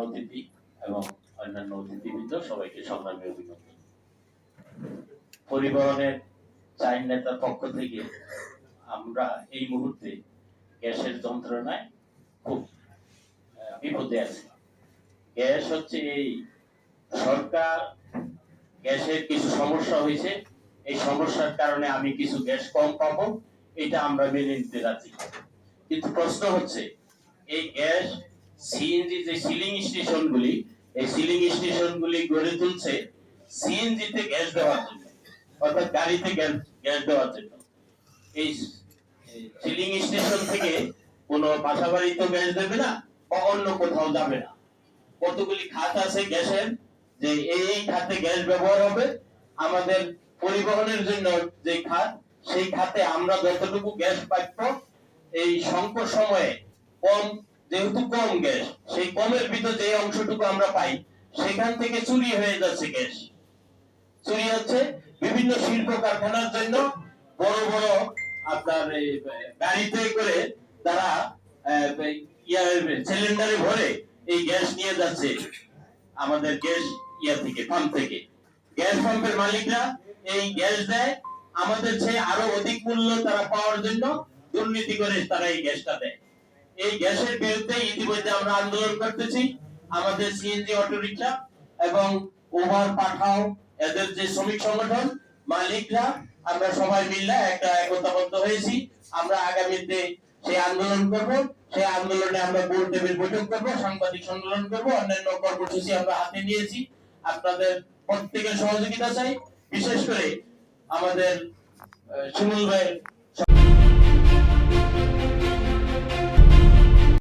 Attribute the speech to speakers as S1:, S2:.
S1: অতিথি এবং অন্যান্য অতিথিবৃন্দ সবাইকে সংগ্রামী অভিনন্দন। পরিবহনের চার নেতার পক্ষ থেকে আমরা এই মুহূর্তে গ্যাসের যন্ত্রণায় খুব বিপদে আছি। গ্যাস হচ্ছে এই সরকার গ্যাসের কিছু সমস্যা হয়েছে, এই সমস্যার কারণে আমি কিছু গ্যাস কম পাবো, এটা আমরা মেনে নিতে রাজি। কিন্তু প্রশ্ন হচ্ছে এই গ্যাস সিএনজি যে সিলিং স্টেশনগুলি, এই সিলিং স্টেশনগুলি গড়ে তুলছে সিএনজি তে গ্যাস দেওয়ার জন্য, অর্থাৎ গাড়িতে গ্যাস দেওয়ার জন্য। এই সিলিং স্টেশন থেকে কোনো বাসাবাড়ি তো গ্যাস দেবে না বা অন্য কোথাও যাবে না। কতগুলি খাত আছে গ্যাসের, যে এই খাতে গ্যাস ব্যবহার হবে। আমাদের পরিবহনের জন্য যে খাত, সেই খাতে আমরা যতটুকু গ্যাস পাইব এই সংকট সময়ে কম, যেহেতু কম গ্যাস, সেই কমের ভিতর যে অংশটুকু আমরা পাই সেখান থেকে চুরি হয়ে যাচ্ছে গ্যাস। চুরি হচ্ছে বিভিন্ন শিল্প কারখানার জন্য, বড় বড় আপনার গাড়িতে করে তারা সিলিন্ডারে ভরে এই গ্যাস নিয়ে যাচ্ছে আমাদের গ্যাস থেকে, পাম্প থেকে। গ্যাস পাম্পের মালিকরা এই গ্যাস দেয়, আমাদের চেয়ে আরো অধিক মূল্য তারা পাওয়ার জন্য দুর্নীতি করে তারা এই গ্যাসটা দেয়। এই গ্যাসের বিরুদ্ধে ইতিমধ্যে আমরা আন্দোলন করতেছি। আমাদের সিএনজি অটোরিকশা এবং ওভার পাঠাও এদের যে শ্রমিক সংগঠন মালিকরা, আমরা সবাই মিলে একটা একতাবদ্ধ হয়েছি। আমরা আগামীতে সেই আন্দোলন করব। সেই আন্দোলনে আমরা গোল টেবিল বৈঠক করব, সাংবাদিক সম্মেলন করব, অন্যান্য কর্মসূচি আমরা হাতে নিয়েছি। আপনাদের প্রত্যেকের সহযোগিতা চাই, বিশেষ করে আমাদের শিমুল ভাই।